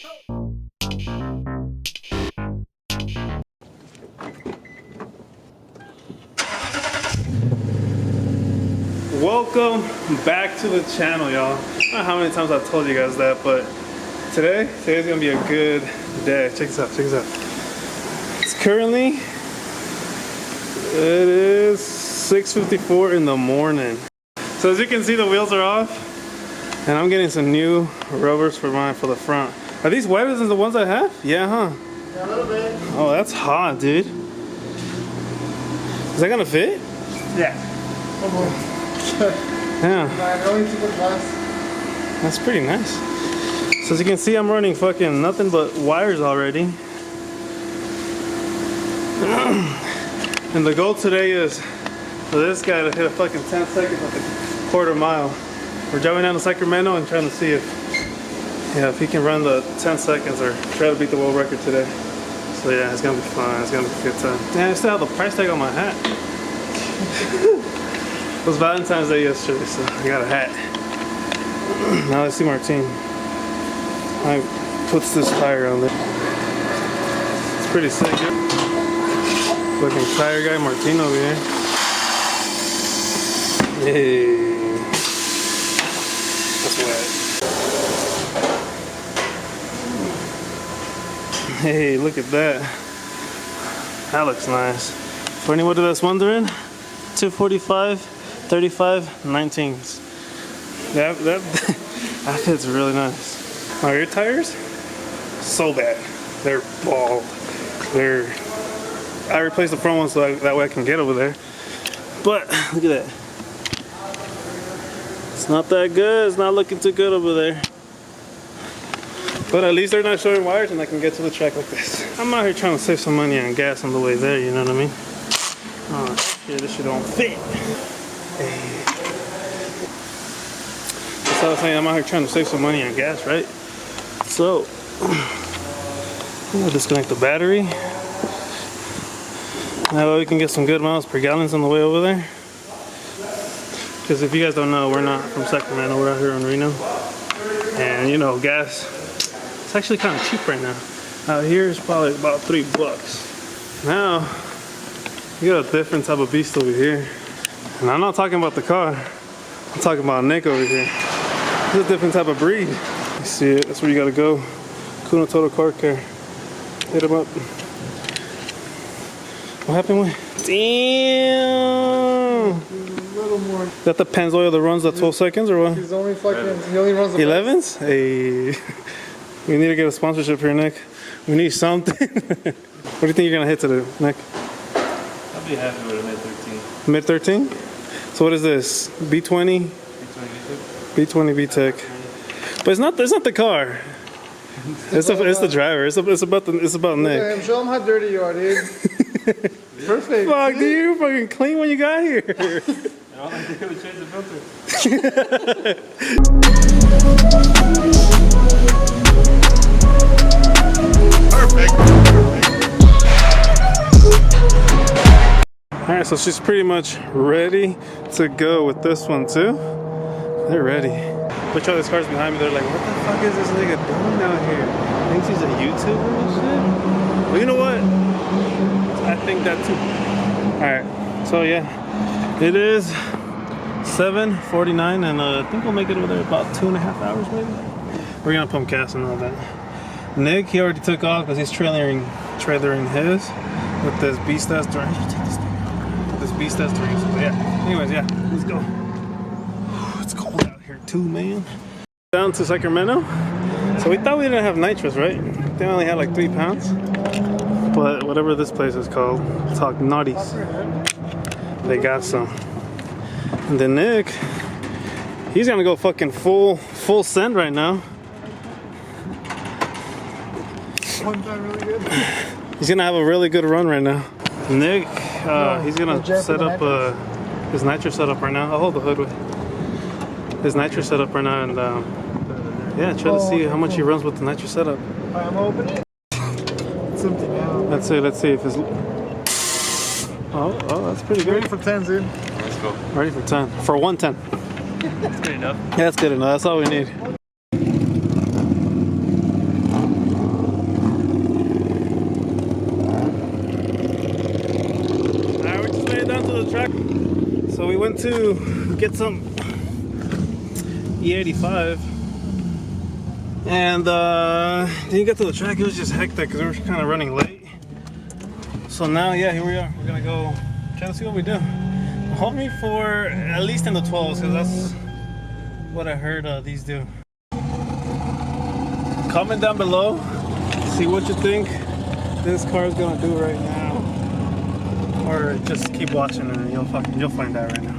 Welcome back to the channel, y'all. I don't know how many times I've told you guys that, but today's gonna be a good day. Check this out, check this out. It's currently, it is 6:54 in the morning. So as you can see, the wheels are off, and I'm getting some new rubbers for the front. Are these wider than the ones I have? Yeah, huh? Yeah, a little bit. Oh, that's hot, dude. Is that gonna fit? Yeah. Yeah. Glass. That's pretty nice. So as you can see, I'm running fucking nothing but wires already. And the goal today is for this guy to hit a fucking 10 seconds at the quarter mile. We're driving down to Sacramento and trying to see if he can run the 10 seconds or try to beat the world record today. So yeah, it's gonna be fun. It's gonna be a good time. Damn, I still have the price tag on my hat. It was Valentine's Day yesterday, so I got a hat. Now let's see Martine. I puts this tire on there. It's pretty sick, dude. Looking tire guy, Martine over here. Hey, that's wet. Hey, look at that. That looks nice. For anybody that's wondering, 245, 35, 19s. That fits really nice. My rear tires, so bad. They're bald. I replaced the front one so that way I can get over there. But look at that. It's not that good. It's not looking too good over there. But at least they're not showing wires and I can get to the track like this. I'm out here trying to save some money on gas on the way there, you know what I mean? Oh shit, this shit don't fit. Hey. That's what I was saying, I'm out here trying to save some money on gas, right? So, I'm gonna disconnect the battery. That way we can get some good miles per gallon on the way over there. Because if you guys don't know, we're not from Sacramento, we're out here in Reno. And you know, gas, it's actually kind of cheap right now. Out here it's probably about $3. Now, you got a different type of beast over here. And I'm not talking about the car. I'm talking about Nick over here. This is a different type of breed. You see it, that's where you gotta go. Acuna Total Car Care. Hit him up. What happened with? Damn! A little more. Is that the Pennzoil that runs the 12 seconds or what? He only runs the 11s? Hey. We need to get a sponsorship here, Nick. We need something. What do you think you're gonna hit today, Nick? I'll be happy with a mid-13. Mid-13? So what is this? B20? B20 VTEC. But it's not the car. It's the driver. It's about Nick. Yeah, show him how dirty you are, dude. Perfect. Fuck, dude, you were fucking clean when you got here. All I did was change the filter. Perfect. Alright, so she's pretty much ready to go with this one too. They're ready. Which all these cars behind me, they're like, what the fuck is this nigga doing out here? Thinks he's a YouTuber and shit? Well, you know what? I think that too. Alright, so yeah. It is 7:49 and I think we'll make it over there about 2.5 hours maybe. We're gonna pump gas and all that. Nick, he already took off because he's trailering his with this beast ass drink. This beast ass drink. So yeah. Anyways, yeah, let's go. It's cold out here too, man. Down to Sacramento. So we thought we didn't have nitrous, right? They only had like 3 pounds. But whatever this place is called, Talk Nutties. They got some. And then Nick, he's gonna go fucking full send right now. One time really good. He's gonna have a really good run right now. Nick, he's gonna set up his nitro setup right now. I'll hold the hood with his nitro setup right now, and yeah, try to see how much he runs with the nitro setup. I'm gonna open it. It's empty now. Let's see if it's. Oh, that's pretty good. Ready for 10, dude. Let's go. Ready for 10. For 110. That's good enough. Yeah, that's good enough. That's all we need. went to get some E85, and didn't get to the track. It was just hectic because we were kind of running late. So now, yeah, here we are. We're gonna go try to see what we do. Hold me for at least in the 12s, because that's what I heard these do. Comment down below, see what you think this car is gonna do right now, or just keep watching and you'll find out right now.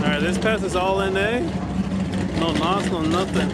Alright, this pass is all NA. No NOS, no nothing.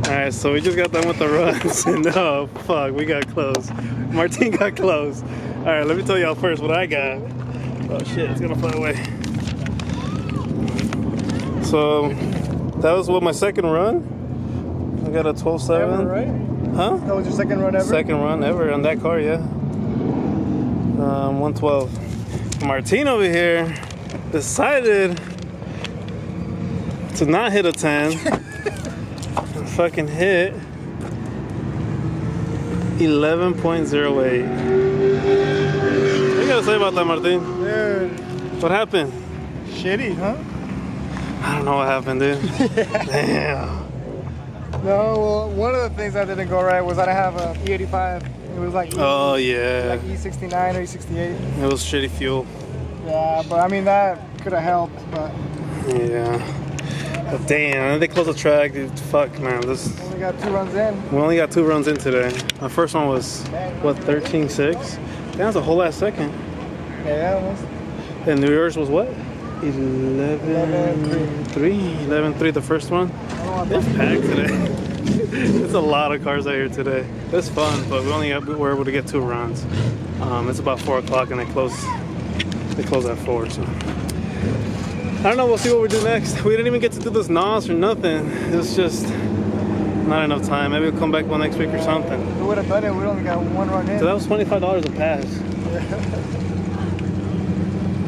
Alright, so we just got done with the runs, and oh fuck, we got close. Martin got close. Alright, let me tell y'all first what I got. Oh shit, it's gonna fly away. So, that was what, my second run? I got a 12.7. Ever, right? Huh? That was your second run ever? Second run ever on that car, yeah. 112. Martin over here decided to not hit a 10. Fucking hit 11.08. What you gotta say about that, Martin? Dude. What happened? Shitty, huh? I don't know what happened, dude. Damn. No, well, one of the things that didn't go right was that I have a E85. It was like Oh yeah. like E69 or E68. It was shitty fuel. Yeah, but I mean that could have helped, but Yeah. But damn, they closed the track, dude. Fuck, man. only got 2 runs in. We only got 2 runs in today. My first one was, what, 13.6? That was a whole ass second. Yeah, almost. And yours was what? 11.3. 11.3 the first one. It's packed today. There's a lot of cars out here today. It's fun, but we were able to get 2 runs. It's about 4 o'clock and they close at 4, so. I don't know, we'll see what we do next. We didn't even get to do this NOS or nothing. It was just not enough time. Maybe we'll come back next week or something. If we would have done it, we only got 1 run in. So that was $25 a pass.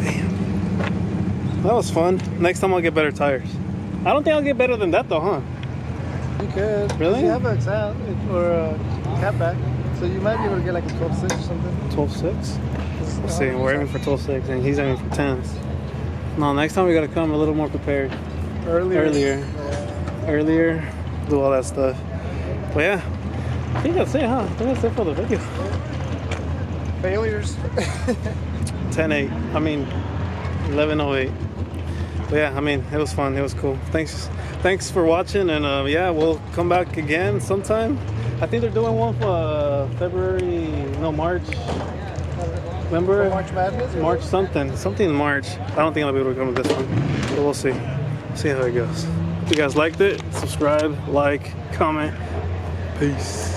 Damn. That was fun. Next time I'll get better tires. I don't think I'll get better than that though, huh? You could. Really? You have an exam or a catback, so you might be able to get like a 12.6 or something. 12.6? We'll see. We're aiming for 12.6 and he's aiming for 10s. No, next time we gotta come a little more prepared. Earlier. Earlier, do all that stuff. But yeah, I think that's it, huh? I think that's it for the video. Failures. 10-8. I mean, 11:08. But yeah, I mean, it was fun. It was cool. Thanks for watching, and yeah, we'll come back again sometime. I think they're doing one for March. Remember? March Madness? March something in March. I don't think I'll be able to come to this one, but we'll see. See how it goes. If you guys liked it, subscribe, like, comment. Peace.